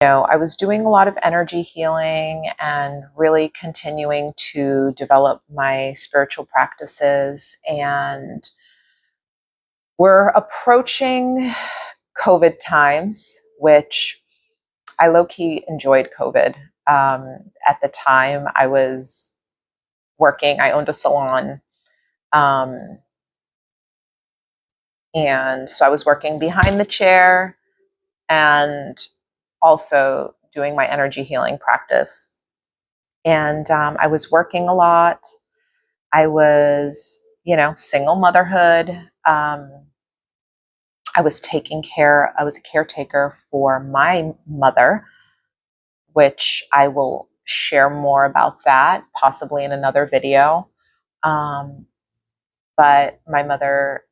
I was doing a lot of energy healing and really continuing to develop my spiritual practices. And we're approaching COVID times, which I low-key enjoyed COVID. At the time, I was working, I owned a salon. Um, and so I was working behind the chair and also doing my energy healing practice. And I was working a lot. I was, single motherhood. I was I was a caretaker for my mother, which I will share more about that possibly in another video. Um, but my mother,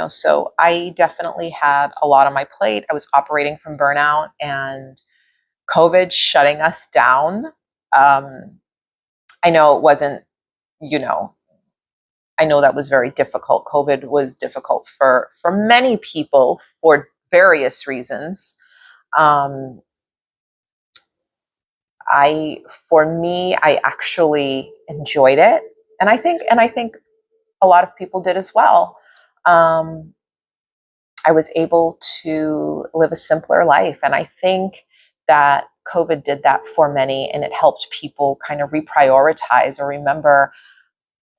so I definitely had a lot on my plate. I was operating from burnout and COVID shutting us down. I know it wasn't, you know, I know that was very difficult. COVID was difficult for many people for various reasons. Um, for me, I actually enjoyed it, and I think a lot of people did as well. Um, I was able to live a simpler life, and I think that COVID did that for many, and it helped people kind of reprioritize or remember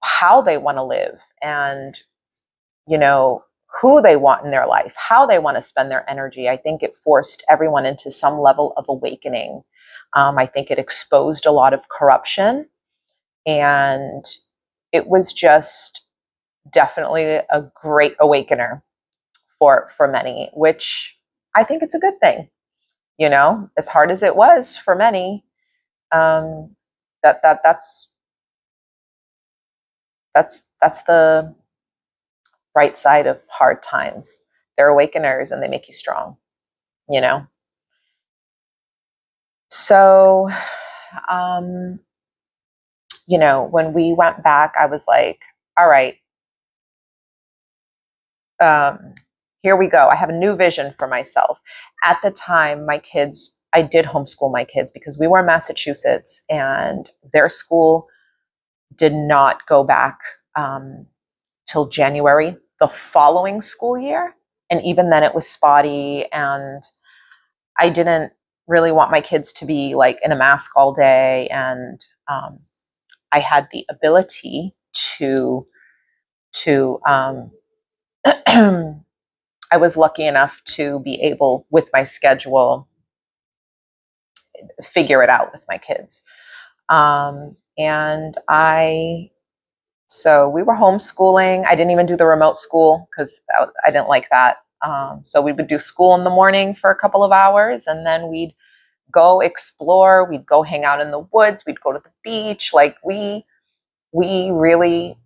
how they want to live and you know, who they want in their life, how they want to spend their energy. I think it forced everyone into some level of awakening. I think it exposed a lot of corruption, and it was just definitely a great awakener for many, which I think it's a good thing. As hard as it was for many, um, that's the bright side of hard times. They're awakeners and they make you strong, you know? So, um, when we went back, I was like, all right, um, here we go. I have a new vision for myself. At the time, I did homeschool my kids because we were in Massachusetts and their school did not go back till January the following school year. And even then, it was spotty. And I didn't really want my kids to be like in a mask all day. And I had the ability to I was lucky enough to be able, with my schedule, figure it out with my kids. And so we were homeschooling. I didn't even do the remote school because I didn't like that. So we would do school in the morning for a couple of hours, and then we'd go explore. We'd go hang out in the woods. We'd go to the beach. Like we really,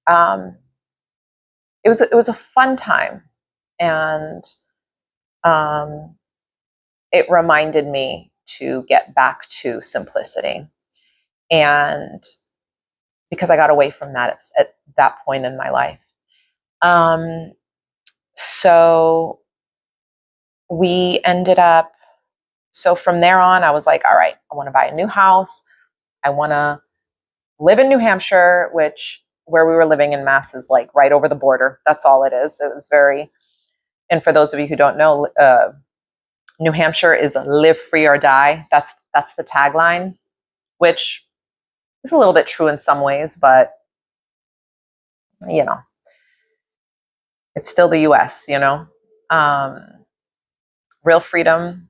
um, it was a fun time, and um, it reminded me to get back to simplicity. And because I got away from that at that point in my life. Um, so we ended up, so from there on, I was like, all right, I want to buy a new house. I want to live in New Hampshire, which where we were living in Mass is like right over the border. That's all it is. It was very, and for those of you who don't know, New Hampshire is live free or die. That's the tagline, which is a little bit true in some ways, but you know, it's still the US, Um, real freedom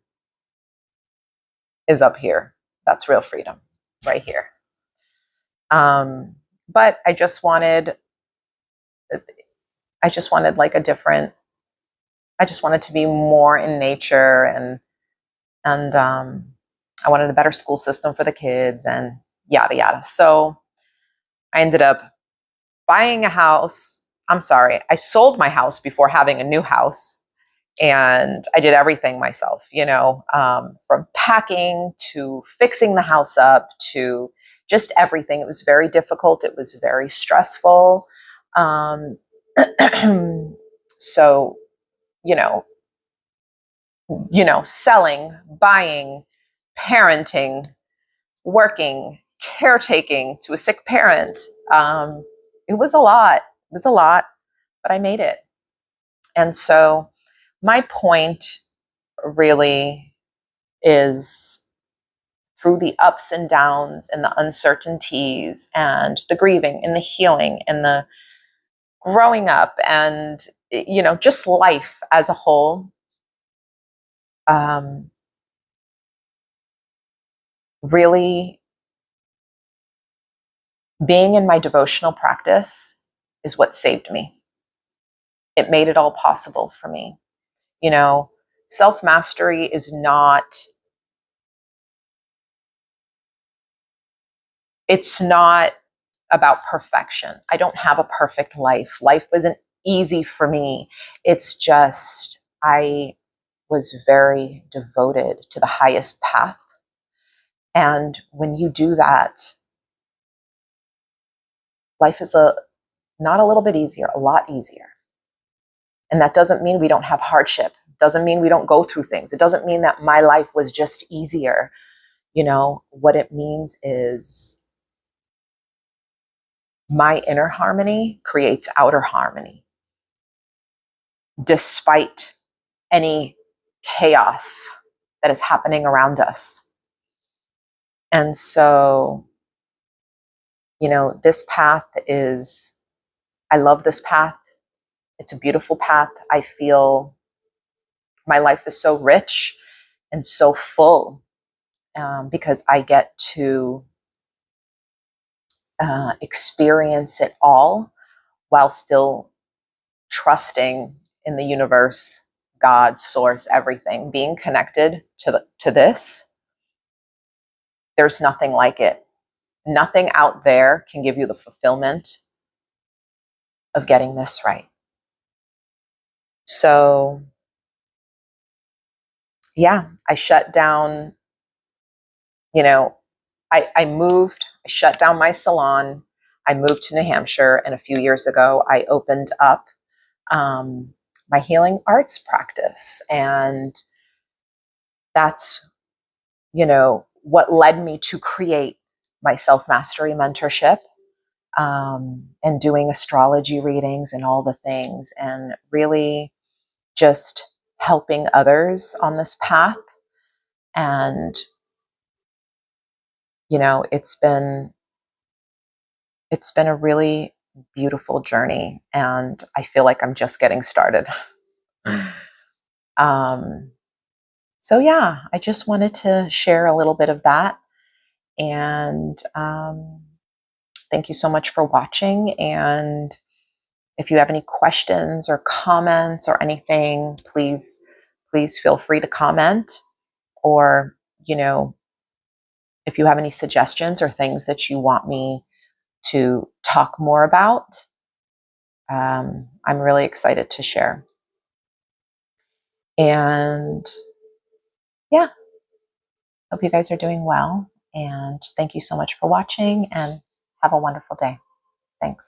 is up here. That's real freedom right here. But I just wanted like I just wanted to be more in nature and I wanted a better school system for the kids and yada yada. So I ended up buying a house. I'm sorry, I sold my house before having a new house. And I did everything myself, from packing to fixing the house up to just everything. It was very difficult. It was very stressful. Um, so, you know, selling, buying, parenting, working, caretaking to a sick parent. It was a lot. It was a lot, but I made it. And so my point really is, through the ups and downs and the uncertainties and the grieving and the healing and the growing up and, just life as a whole, really being in my devotional practice is what saved me. It made it all possible for me. Self-mastery is it's not about perfection. I don't have a perfect life. Life wasn't easy for me. It's just, I was very devoted to the highest path. And when you do that, life is not a little bit easier, a lot easier. And that doesn't mean we don't have hardship. It doesn't mean we don't go through things. It doesn't mean that my life was just easier. What it means is my inner harmony creates outer harmony, despite any chaos that is happening around us. And so, this path I love this path. It's a beautiful path. I feel my life is so rich and so full, because I get to experience it all while still trusting in the universe, God, source, everything, being connected to this. There's nothing like it. Nothing out there can give you the fulfillment of getting this right. So, yeah, I shut down, I moved, I shut down my salon. I moved to New Hampshire, and a few years ago, I opened up my healing arts practice. And that's, what led me to create my self-mastery mentorship, and doing astrology readings and all the things, and really just helping others on this path. And, it's been a really beautiful journey, and I feel like I'm just getting started. So yeah, I just wanted to share a little bit of that. And thank you so much for watching. And if you have any questions or comments or anything, please feel free to comment. Or, if you have any suggestions or things that you want me to talk more about, I'm really excited to share. And yeah, hope you guys are doing well. And thank you so much for watching, and have a wonderful day. Thanks.